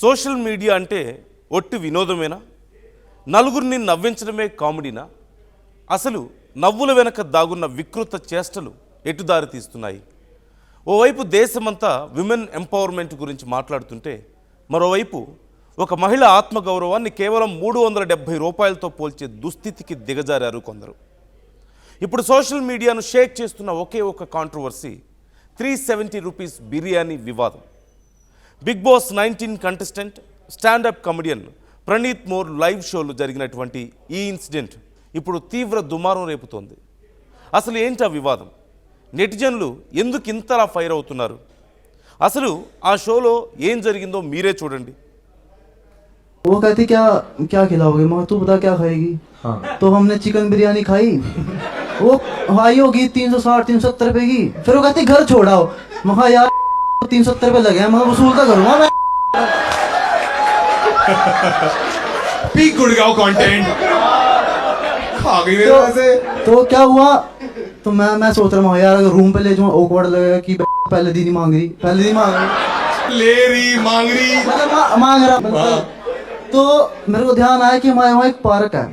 Social media అంటే ఒట్టి వినోదమేనా? నలుగురిని నవ్వించడమే కామెడీనా? అసలు నవ్వుల వెనక దాగున్న వికృత చేష్టలు ఎటు దారి తీస్తున్నాయి? ఓవైపు దేశమంతా విమెన్ ఎంపవర్మెంట్ గురించి మాట్లాడుతుంటే, మరోవైపు ఒక మహిళ ఆత్మగౌరవాన్ని కేవలం 370 రూపాయలతో పోల్చే దుస్థితికి దిగజారారు కొందరు. ఇప్పుడు సోషల్ మీడియాను షేక్ చేస్తున్న ఒకే ఒక కాంట్రవర్సీ 370 రూపీస్ బిర్యానీ వివాదం. Bigg Boss 19 contestant standup comedian Praneeth More live షోలో జరిగినటువంటి ఈ ఇన్సిడెంట్ ఇప్పుడు తీవ్ర దుమారం రేపుతోంది. అసలు ఏంటి ఆ వివాదం? నెటిజన్లు ఎందుకు ఇంతలా ఫైర్ అవుతున్నారు? అసలు ఆ షోలో ఏం జరిగిందో మీరే చూడండి. वो कहती क्या क्या खिलाओगे? मैं तू बता क्या खाएगी? हाँ। तो हमने चिकन बिरयानी खाई, वो भाई होगी 360-370 रुपए की। फिर वो कहती घर छोड़ाओ। मैं यार 370 रुपए लगे हैं, मैं वसूल तो करूँगा मैं। पीक गुड़गांव कंटेंट खा गई मेरे वैसे। तो क्या हुआ? तो मैं सोच रहा हूँ यार अगर रूम पे ले जाऊँ ऑकवर्ड लगेगा कि पहले दिन ही मांग रही ले रही मांग रही मतलब मांग रहा। तो मेरे को ध्यान आया कि हमारे वहाँ एक पार्क है।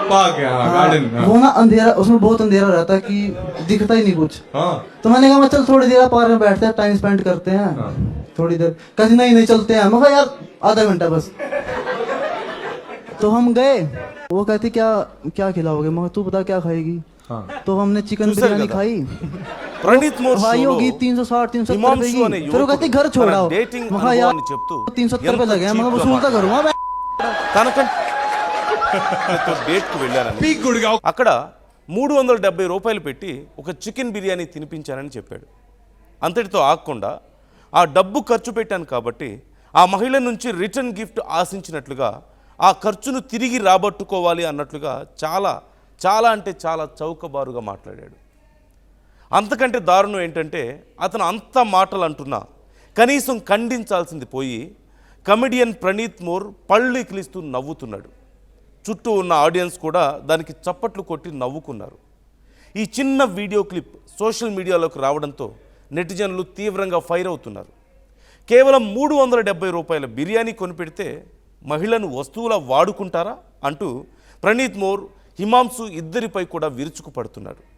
पार्क है, गार्डन। वो ना अंधेरा, उसमें बहुत अंधेरा रहता है कि दिखता ही नहीं कुछ। हाँ। तो मैंने कहा चल थोड़ी देर पार्क में बैठते हैं, टाइम स्पेंड करते हैं। हाँ। थोड़ी देर कहती नहीं चलते हैं। मैं कहा यार आधा घंटा बस। तो हम गए, वो कहती क्या क्या खिलाओगे? मैं तू बता क्या खाएगी? हाँ। तो हमने चिकन बिरयानी खाई, ప్రణీత్ మోర్ भाई होगी 360-370 रुपए की। फिर वो कहती घर छोड़ाओ। मैं कहा यार 370 रुपए लगे हैं, मैं वसूल तो करूँगा मैं। డేట్కు వెళ్ళారని पीक गुड़गांव అక్కడ 370 రూపాయలు పెట్టి ఒక చికెన్ బిర్యానీ తినిపించానని చెప్పాడు. అంతటితో ఆగకుండా ఆ డబ్బు ఖర్చు పెట్టాను కాబట్టి ఆ మహిళ నుంచి రిటర్న్ గిఫ్ట్ ఆశించినట్లుగా ఆ ఖర్చును తిరిగి రాబట్టుకోవాలి అన్నట్లుగా చాలా చాలా అంటే చాలా చౌకబారుగా మాట్లాడాడు. అంతకంటే దారుణం ఏంటంటే అతను అంత మాటలు అంటున్నా కనీసం ఖండించాల్సింది పోయి కమెడియన్ ప్రణీత్ మోర్ పళ్ళు ఇకిలిస్తూ నవ్వుతున్నాడు. చుట్టూ ఉన్న ఆడియన్స్ కూడా దానికి చప్పట్లు కొట్టి నవ్వుకున్నారు. ఈ చిన్న వీడియో క్లిప్ సోషల్ మీడియాలోకి రావడంతో నెటిజన్లు తీవ్రంగా ఫైర్ అవుతున్నారు. కేవలం 370 రూపాయల బిర్యానీ కొనిపెడితే మహిళను వస్తువులా వాడుకుంటారా అంటూ ప్రణీత్ మోర్ హిమాంశు ఇద్దరిపై కూడా విరుచుకుపడుతున్నాడు.